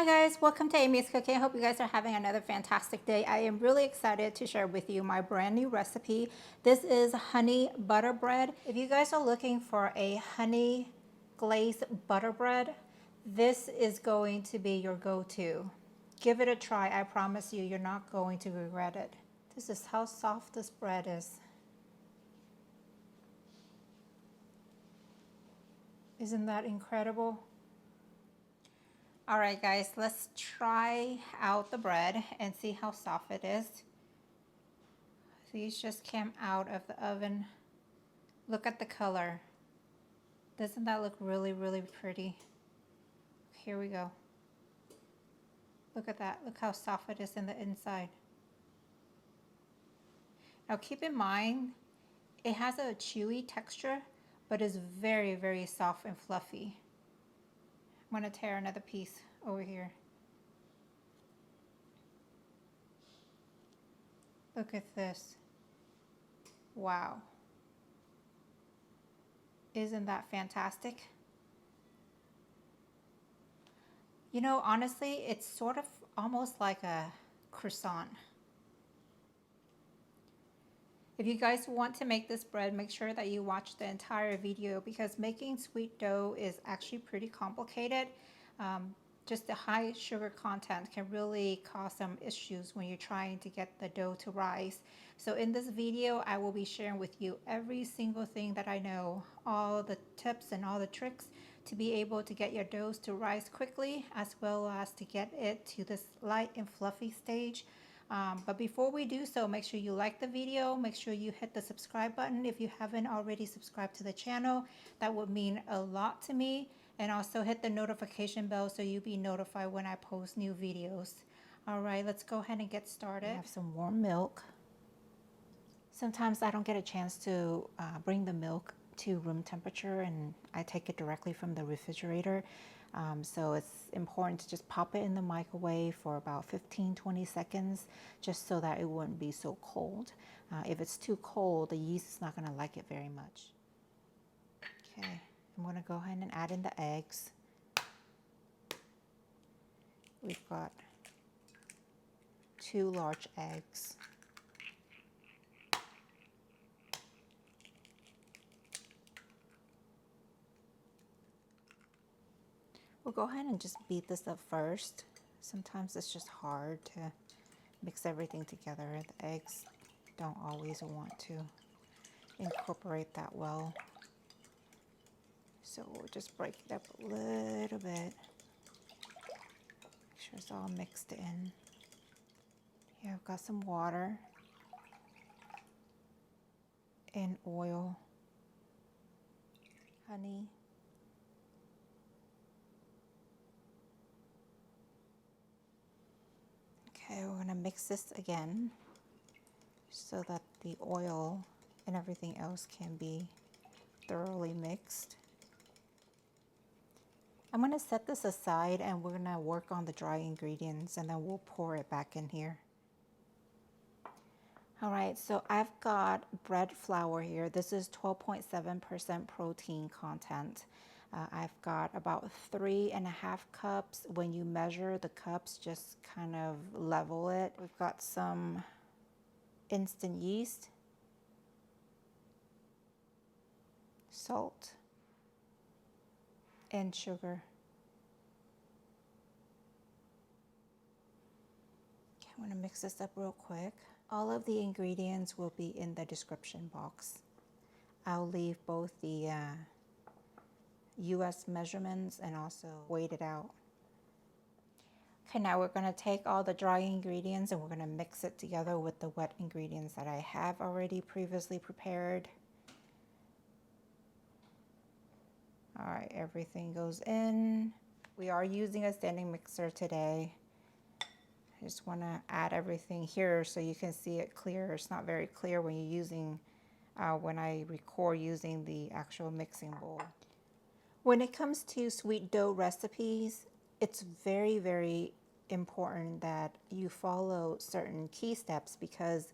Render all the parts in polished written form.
guys, welcome to Aimee's Cooking. I hope you guys are having another fantastic day. I am really excited to share with you my brand new recipe. This is honey butter bread. If you guys are looking for a honey glazed butter bread, this is going to be your go-to. Give it a try. I promise you, you're not going to regret it. This is how soft this bread is. Isn't that incredible? All right, guys, let's try out the bread and see how soft it is. These just came out of the oven. Look at the color. Doesn't that look really, really pretty? Here we go. Look at that. Look how soft it is in the inside. Now keep in mind, it has a chewy texture, but it's very, very soft and fluffy. I'm going to tear another piece over here. Look at this. Wow. Isn't that fantastic? You know, honestly, it's sort of almost like a croissant. If you guys want to make this bread, make sure that you watch the entire video because making sweet dough is actually pretty complicated. Just the high sugar content can really cause some issues when you're trying to get the dough to rise. So in this video, I will be sharing with you every single thing that I know, all the tips and all the tricks to be able to get your doughs to rise quickly, as well as to get it to this light and fluffy stage. But before we do so, make sure you like the video, make sure you hit the subscribe button if you haven't already subscribed to the channel. That would mean a lot to me. And also hit the notification bell so you'll be notified when I post new videos. All right, let's go ahead and get started. I have some warm milk. Sometimes I don't get a chance to bring the milk to room temperature and I take it directly from the refrigerator. So it's important to just pop it in the microwave for about 15-20 seconds just so that it wouldn't be so cold. If it's too cold, the yeast is not going to like it very much. Okay, I'm going to go ahead and add in the eggs. We've got 2 large eggs. We'll go ahead and just beat this up first. Sometimes it's just hard to mix everything together. The eggs don't always want to incorporate that well. So we'll just break it up a little bit. Make sure it's all mixed in. Here I've got some water and oil, honey, okay, we're going to mix this again so that the oil and everything else can be thoroughly mixed. I'm going to set this aside and we're going to work on the dry ingredients and then we'll pour it back in here. All right, so I've got bread flour here. This is 12.7% protein content. I've got about 3.5 cups. When you measure the cups, just kind of level it. We've got some instant yeast, salt, and sugar. Okay, I'm going to mix this up real quick. All of the ingredients will be in the description box. I'll leave both the US measurements and also weigh it out. Okay, now we're going to take all the dry ingredients and we're going to mix it together with the wet ingredients that I have already previously prepared. All right, everything goes in. We are using a standing mixer today. I just want to add everything here so you can see it clear. It's not very clear when you're using, when I record using the actual mixing bowl. When it comes to sweet dough recipes, it's very, very important that you follow certain key steps because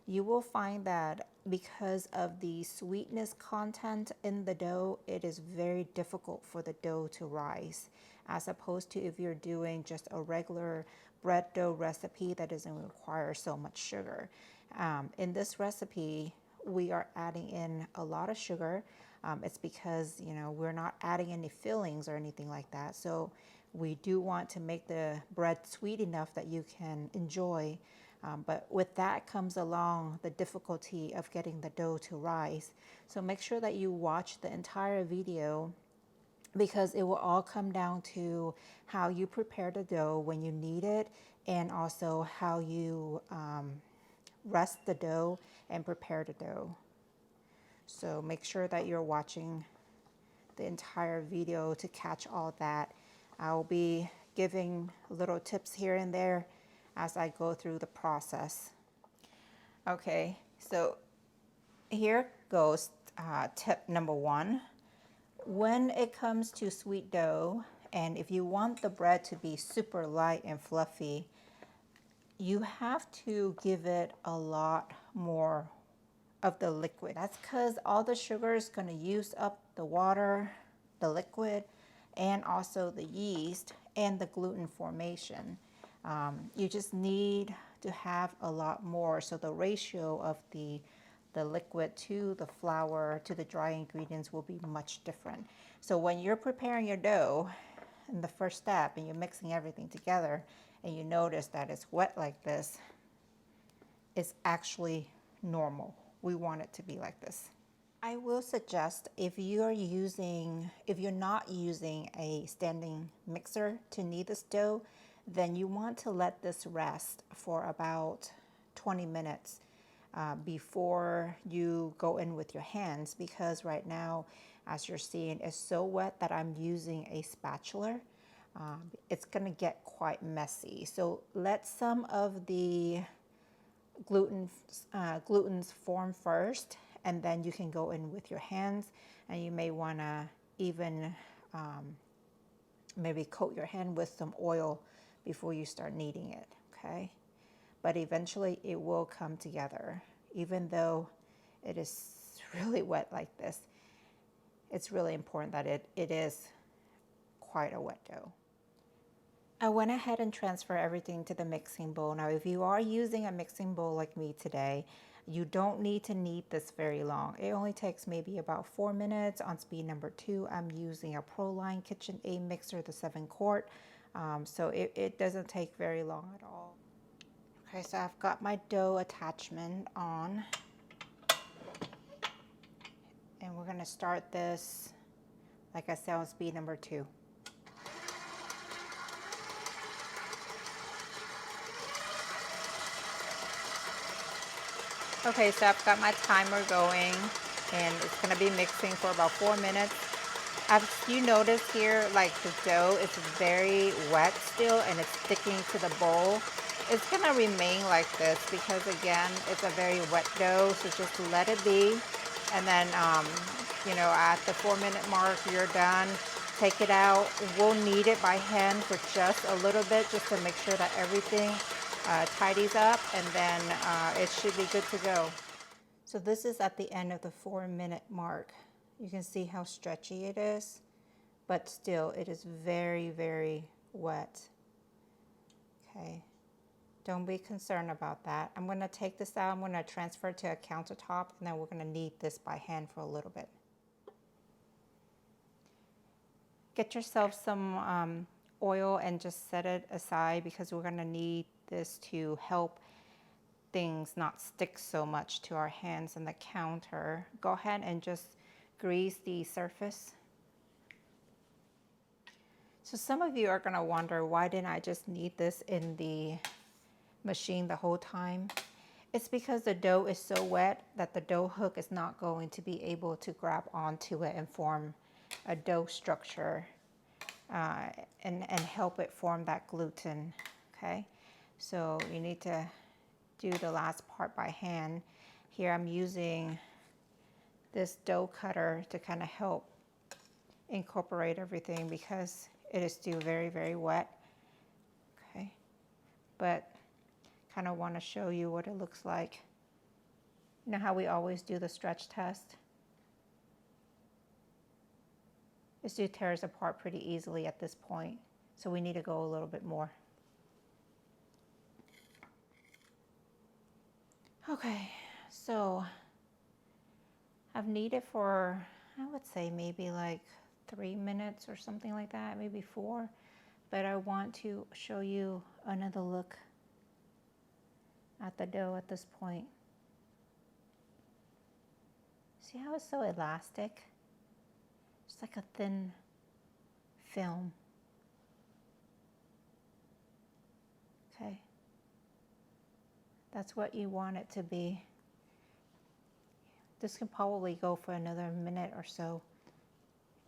you will find that because of the sweetness content in the dough, it is very difficult for the dough to rise, as opposed to if you're doing just a regular bread dough recipe that doesn't require so much sugar. In this recipe, we are adding in a lot of sugar. It's because, you know, we're not adding any fillings or anything like that. So we do want to make the bread sweet enough that you can enjoy. But with that comes along the difficulty of getting the dough to rise. So make sure that you watch the entire video, because it will all come down to how you prepare the dough when you knead it, and also how you rest the dough and prepare the dough. So make sure that you're watching the entire video to catch all that. I'll be giving little tips here and there as I go through the process. Okay, so here goes tip number one. When it comes to sweet dough, and if you want the bread to be super light and fluffy, you have to give it a lot more of the liquid. That's because all the sugar is going to use up the water, the liquid, and also the yeast and the gluten formation. You just need to have a lot more, so the ratio of the liquid to the flour to the dry ingredients will be much different. So when you're preparing your dough in the first step and you're mixing everything together and you notice that it's wet like this, it's actually normal. We want it to be like this. I will suggest, if you're not using a standing mixer to knead this dough, then you want to let this rest for about 20 minutes before you go in with your hands, because right now, as you're seeing, it's so wet that I'm using a spatula. It's gonna get quite messy. So let some of the glutens form first, and then you can go in with your hands, and you may wanna even maybe coat your hand with some oil before you start kneading it, okay? But eventually it will come together. Even though it is really wet like this, it's really important that it is quite a wet dough. I went ahead and transferred everything to the mixing bowl. Now, if you are using a mixing bowl like me today, you don't need to knead this very long. It only takes maybe about 4 minutes on speed number 2. I'm using a ProLine KitchenAid mixer, the 7-quart. So it doesn't take very long at all. Okay, so I've got my dough attachment on. And we're gonna start this, like I said, on speed number 2. Okay, so I've got my timer going, and it's gonna be mixing for about 4 minutes. As you notice here, like the dough is very wet still, and it's sticking to the bowl. It's gonna remain like this because, again, it's a very wet dough, so just let it be. And then, you know, at the 4-minute mark, you're done. Take it out. We'll knead it by hand for just a little bit, just to make sure that everything tidies up, and then it should be good to go. So this is at the end of the 4-minute mark. You can see how stretchy it is, but still it is very, very wet. Okay, don't be concerned about that. I'm gonna take this out, I'm gonna transfer it to a countertop, and then we're gonna knead this by hand for a little bit. Get yourself some oil and just set it aside, because we're gonna need this to help things not stick so much to our hands and the counter. Go ahead and just grease the surface. So some of you are gonna wonder, why didn't I just knead this in the machine the whole time? It's because the dough is so wet that the dough hook is not going to be able to grab onto it and form a dough structure and help it form that gluten, okay? So you need to do the last part by hand. Here I'm using this dough cutter to kind of help incorporate everything, because it is still very, very wet, okay? But kind of want to show you what it looks like, You know how we always do the stretch test? This dude tears apart pretty easily at this point, so we need to go a little bit more. Okay, so I've kneaded for, I would say maybe like 3 minutes or something like that, maybe 4. But I want to show you another look at the dough at this point. See how it's so elastic? It's like a thin film. Okay. That's what you want it to be. This can probably go for another minute or so,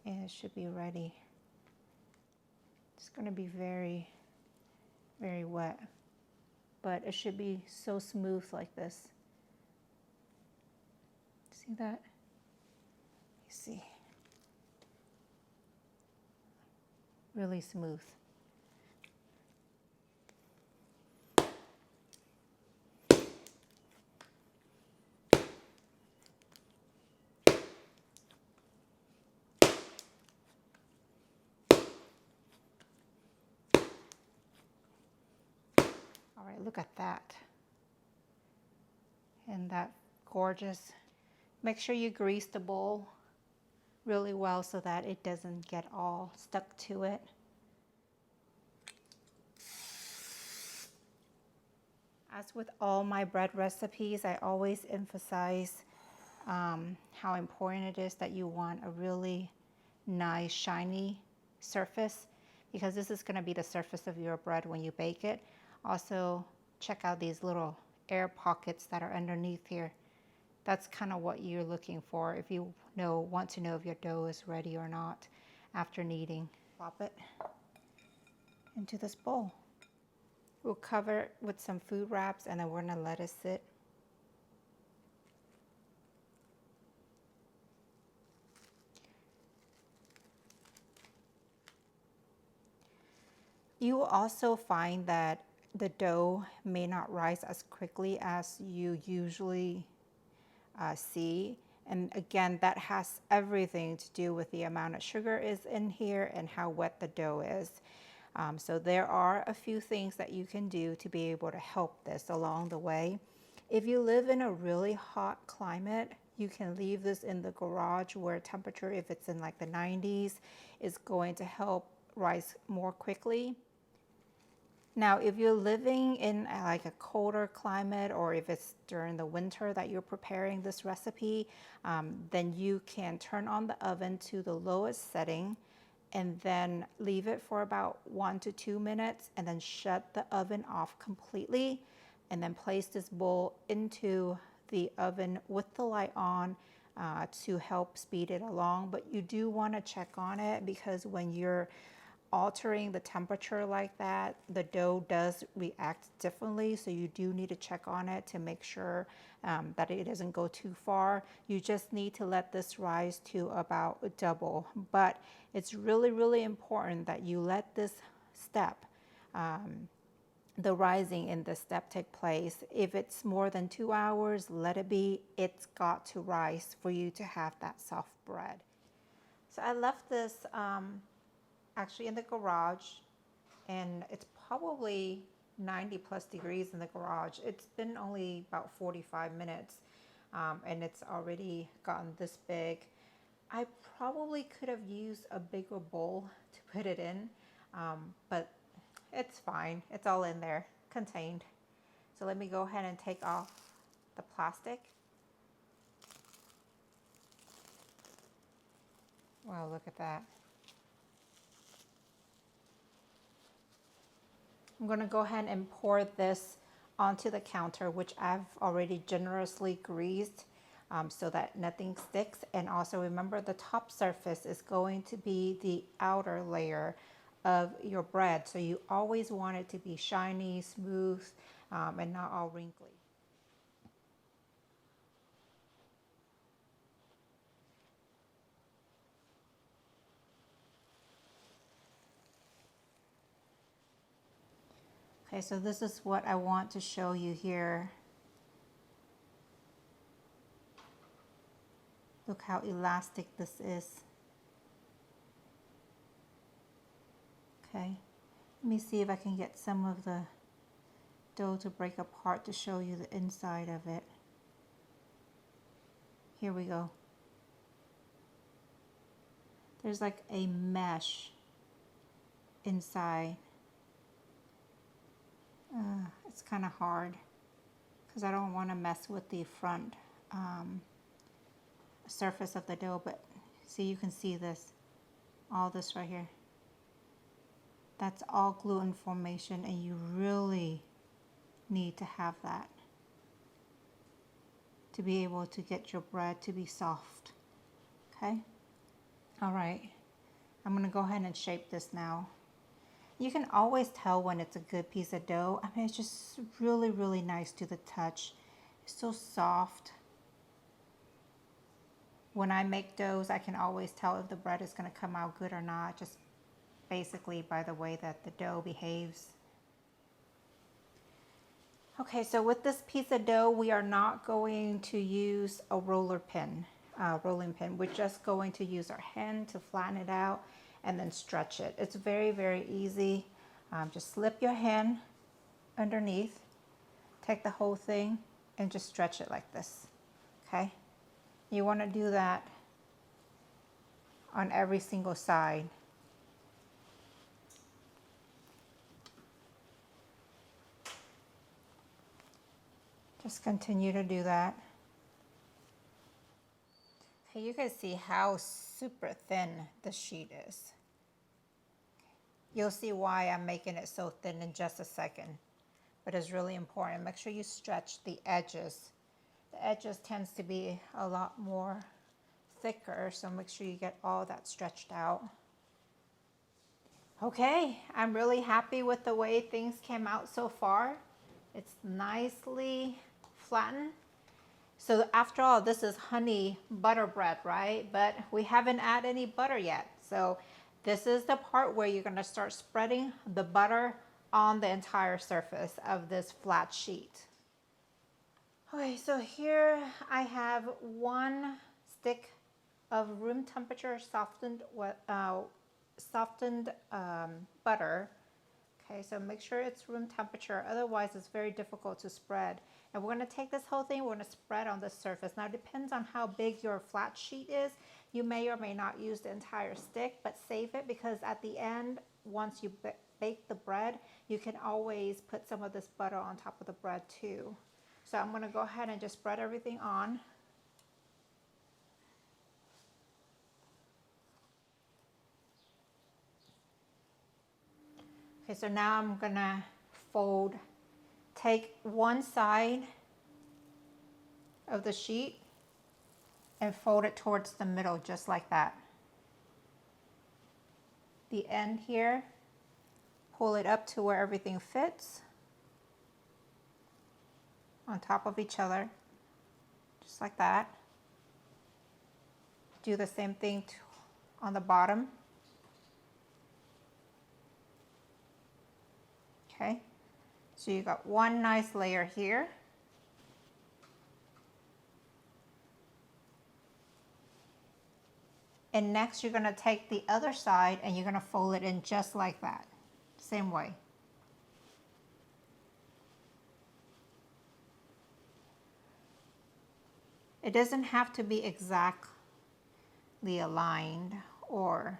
and it should be ready. It's going to be very, very wet, but it should be so smooth like this. See that? You see? Really smooth. All right, look at that. Isn't that gorgeous? Make sure you grease the bowl really well so that it doesn't get all stuck to it. As with all my bread recipes, I always emphasize how important it is that you want a really nice shiny surface, because this is going to be the surface of your bread when you bake it. Also, check out these little air pockets that are underneath here. That's kind of what you're looking for if you want to know if your dough is ready or not after kneading. Plop it into this bowl. We'll cover it with some food wraps, and then we're going to let it sit. You will also find that the dough may not rise as quickly as you usually see. And again, that has everything to do with the amount of sugar is in here and how wet the dough is. So there are a few things that you can do to be able to help this along the way. If you live in a really hot climate, you can leave this in the garage where temperature, if it's in like the 90s, is going to help rise more quickly. Now, if you're living in like a colder climate, or if it's during the winter that you're preparing this recipe, then you can turn on the oven to the lowest setting and then leave it for about 1 to 2 minutes, and then shut the oven off completely, and then place this bowl into the oven with the light on to help speed it along. But you do want to check on it, because when you're altering the temperature like that, the dough does react differently. So you do need to check on it to make sure that it doesn't go too far. You just need to let this rise to about double. But it's really, really important that you let this step, the rising in this step take place. If it's more than 2 hours, let it be. It's got to rise for you to have that soft bread. So I left this actually in the garage, and it's probably 90 plus degrees in the garage. It's been only about 45 minutes and it's already gotten this big. I probably could have used a bigger bowl to put it in, but it's fine. It's all in there, contained. So let me go ahead and take off the plastic. Wow, look at that. I'm going to go ahead and pour this onto the counter, which I've already generously greased so that nothing sticks. And also remember, the top surface is going to be the outer layer of your bread. So you always want it to be shiny, smooth, and not all wrinkly. Okay, so this is what I want to show you here. Look how elastic this is. Okay, let me see if I can get some of the dough to break apart to show you the inside of it. Here we go. There's like a mesh inside. It's kind of hard because I don't want to mess with the front surface of the dough, but see, you can see this, all this right here. That's all gluten formation, and you really need to have that to be able to get your bread to be soft. Okay? All right. I'm going to go ahead and shape this now. You can always tell when it's a good piece of dough. I mean, it's just really, really nice to the touch. It's so soft. When I make doughs, I can always tell if the bread is going to come out good or not, just basically by the way that the dough behaves. Okay, so with this piece of dough, we are not going to use a rolling pin. We're just going to use our hand to flatten it out and then stretch it. It's very, very easy. Just slip your hand underneath, take the whole thing and just stretch it like this, okay? You want to do that on every single side. Just continue to do that. Okay, you can see how super thin the sheet is. You'll see why I'm making it so thin in just a second, but it's really important. Make sure you stretch the edges. The edges tends to be a lot more thicker, so make sure you get all that stretched out. Okay, I'm really happy with the way things came out so far. It's nicely flattened. So after all, this is honey butter bread, right? But we haven't added any butter yet. So this is the part where you're gonna start spreading the butter on the entire surface of this flat sheet. Okay, so here I have 1 stick of room temperature softened butter. Okay, so make sure it's room temperature, otherwise it's very difficult to spread. And we're going to take this whole thing, we're going to spread on the surface. Now it depends on how big your flat sheet is. You may or may not use the entire stick, but save it because at the end, once you bake the bread, you can always put some of this butter on top of the bread too. So I'm going to go ahead and just spread everything on. Okay, so now I'm going to take one side of the sheet and fold it towards the middle, just like that. The end here, pull it up to where everything fits on top of each other, just like that. Do the same thing on the bottom. Okay, so you got one nice layer here. And next you're gonna take the other side and you're gonna fold it in just like that, same way. It doesn't have to be exactly aligned or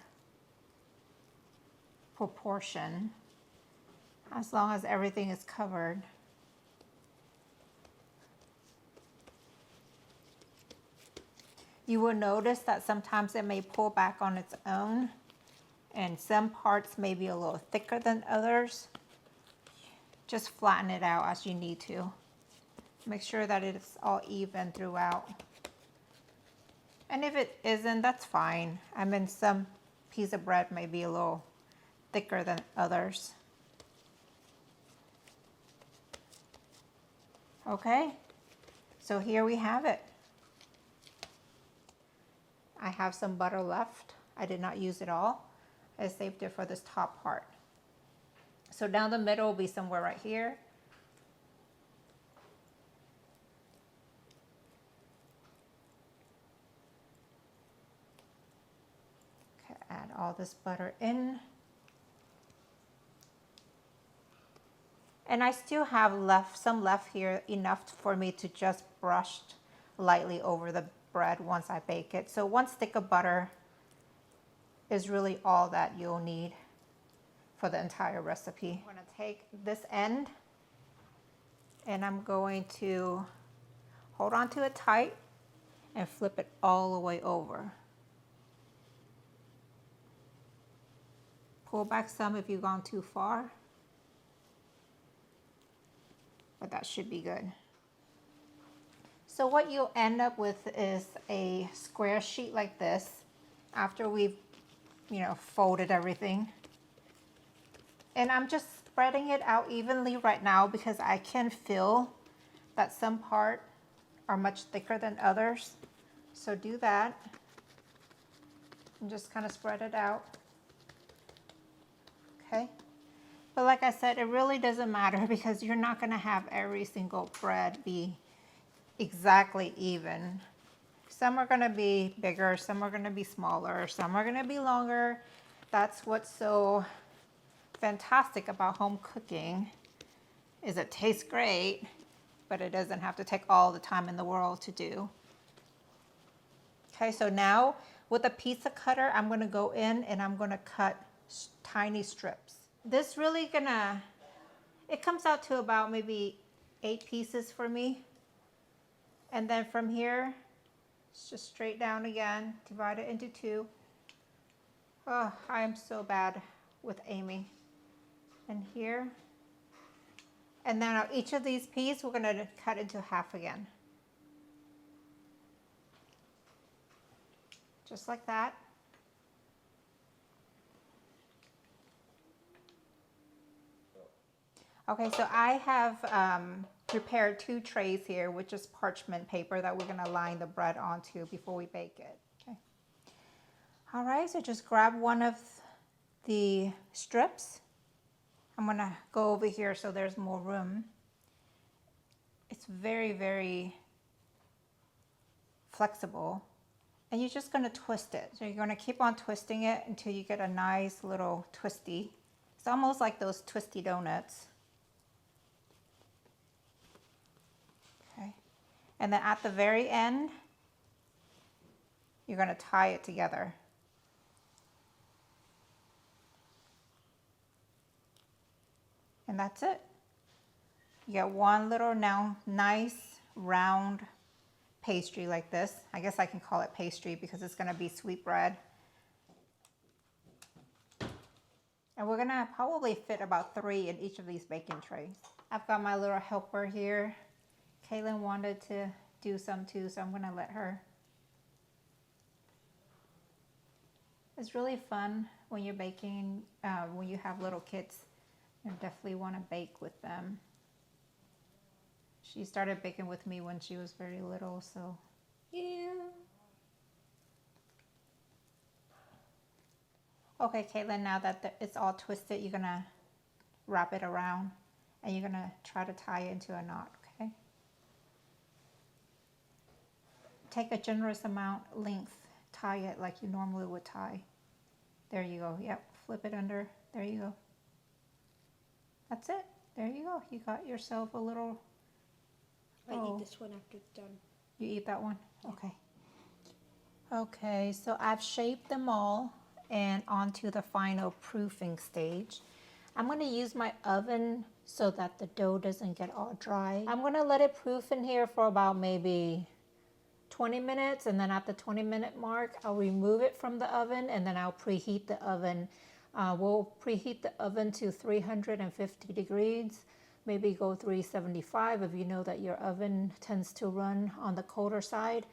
proportion, as long as everything is covered. You will notice that sometimes it may pull back on its own, and some parts may be a little thicker than others. Just flatten it out as you need to. Make sure that it's all even throughout. And if it isn't, that's fine. I mean, some piece of bread may be a little thicker than others. Okay, so here we have it. I have some butter left. I did not use it all. I saved it for this top part. So down the middle will be somewhere right here. all this butter in. And I still have some left here, enough for me to just brush lightly over the bread once I bake it. So 1 stick of butter is really all that you'll need for the entire recipe. I'm going to take this end and I'm going to hold on to it tight and flip it all the way over. Pull back some if you've gone too far, but that should be good. So what you'll end up with is a square sheet like this after we've, folded everything. And I'm just spreading it out evenly right now because I can feel that some parts are much thicker than others. So do that and just kind of spread it out. Okay. But like I said, it really doesn't matter because you're not going to have every single bread be exactly even. Some are going to be bigger, some are going to be smaller, some are going to be longer. That's what's so fantastic about home cooking, is it tastes great, but it doesn't have to take all the time in the world to do. Okay, so now with a pizza cutter, I'm going to go in and I'm going to cut tiny strips. This really it comes out to about maybe 8 pieces for me. And then from here, it's just straight down again, divide it into 2. Oh, I am so bad with Aimee. And here. And then each of these pieces, we're going to cut into half again. Just like that. Okay, so I have prepared 2 trays here, which is parchment paper that we're going to line the bread onto before we bake it. Okay. All right, so just grab one of the strips. I'm going to go over here so there's more room. It's very, very flexible. And you're just going to twist it. So you're going to keep on twisting it until you get a nice little twisty. It's almost like those twisty donuts. Okay. And then at the very end, you're going to tie it together. And that's it. You get one little now nice round pastry like this. I guess I can call it pastry because it's going to be sweet bread. And we're going to probably fit about 3 in each of these baking trays. I've got my little helper here. Kaylin wanted to do some too, so I'm going to let her. It's really fun when you're baking, when you have little kids. You definitely want to bake with them. She started baking with me when she was very little, so yeah. Okay, Caitlin, now that it's all twisted, you're going to wrap it around and you're going to try to tie it into a knot, okay? Take a generous amount length, tie it like you normally would tie. There you go. Yep, flip it under. There you go. That's it. There you go. You got yourself a little... I eat this one after it's done. You eat that one? Yeah. Okay. Okay, so I've shaped them all and onto the final proofing stage. I'm going to use my oven so that the dough doesn't get all dry. I'm going to let it proof in here for about maybe 20 minutes, and then at the 20-minute mark, I'll remove it from the oven and then I'll preheat the oven. We'll preheat the oven to 350 degrees, maybe go 375 if you know that your oven tends to run on the colder side.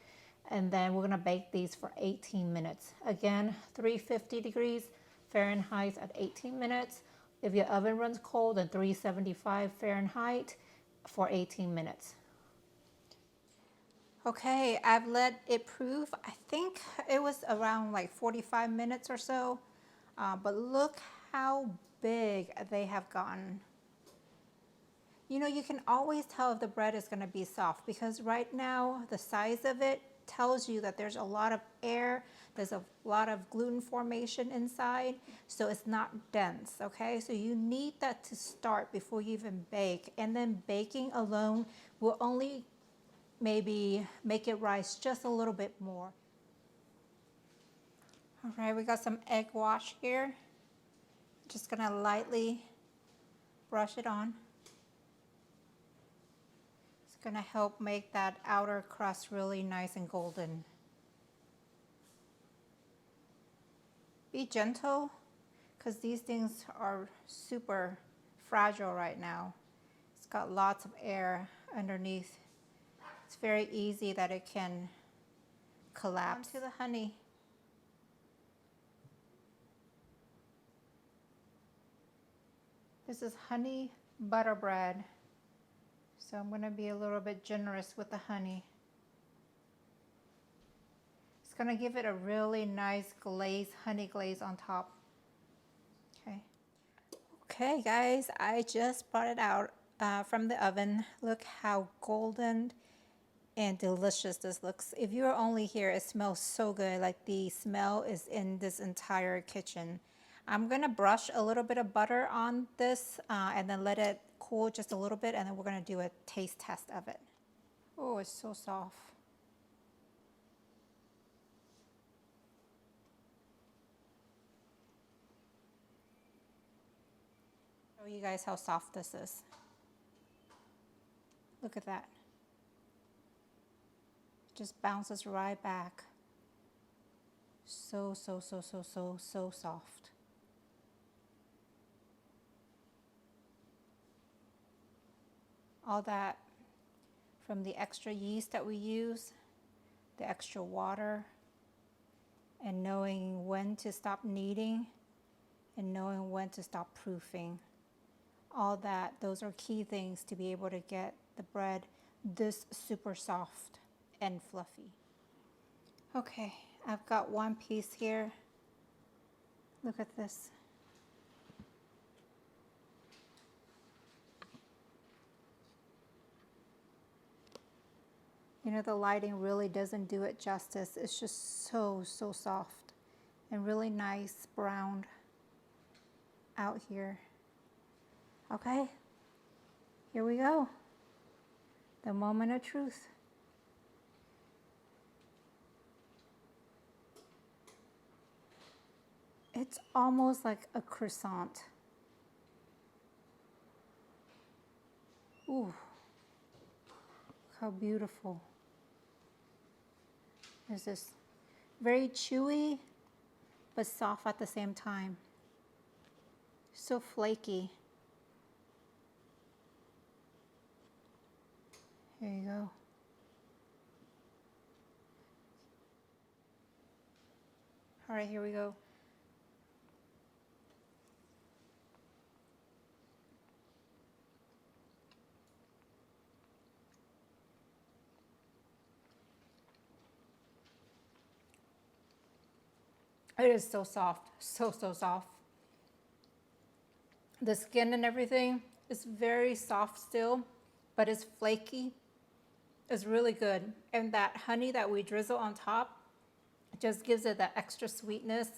And then we're gonna bake these for 18 minutes. Again, 350 degrees Fahrenheit at 18 minutes. If your oven runs cold, then 375 Fahrenheit for 18 minutes. Okay, I've let it proof. I think it was around like 45 minutes or so. But look how big they have gotten. You know, you can always tell if the bread is going to be soft because right now the size of it tells you that there's a lot of air, there's a lot of gluten formation inside, so it's not dense, okay? So you need that to start before you even bake, and then baking alone will only maybe make it rise just a little bit more. All right, we got some egg wash here. Just gonna lightly brush it on. It's gonna help make that outer crust really nice and golden. Be gentle, because these things are super fragile right now. It's got lots of air underneath. It's very easy that it can collapse. Onto the honey. This is honey butter bread. So I'm going to be a little bit generous with the honey. It's going to give it a really nice glaze, honey glaze on top. Okay. Okay, guys, I just brought it out from the oven. Look how golden and delicious this looks. If you're only here, it smells so good. Like the smell is in this entire kitchen. I'm gonna brush a little bit of butter on this and then let it cool just a little bit, and then we're gonna do a taste test of it. Oh, it's so soft. Show you guys how soft this is. Look at that. It just bounces right back. So soft. All that from the extra yeast that we use, the extra water, and knowing when to stop kneading and knowing when to stop proofing. All that, those are key things to be able to get the bread this super soft and fluffy. Okay, I've got one piece here. Look at this. You know, the lighting really doesn't do it justice. It's just so soft and really nice browned out here. Okay, here we go. The moment of truth. It's almost like a croissant. Ooh, how beautiful. There's this very chewy, but soft at the same time. So flaky. Here you go. All right, here we go. It is so soft, so soft. The skin and everything is very soft still, but it's flaky. It's really good. And that honey that we drizzle on top just gives it that extra sweetness.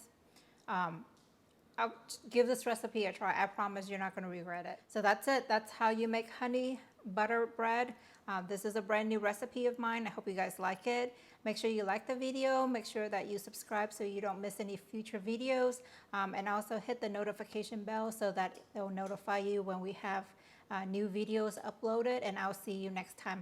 I'll give this recipe a try. I promise you're not going to regret it. So that's it. That's how you make honey butter bread. This is a brand new recipe of mine. I hope you guys like it. Make sure you like the video. Make sure that you subscribe so you don't miss any future videos. And also hit the notification bell so that it will notify you when we have new videos uploaded. And I'll see you next time.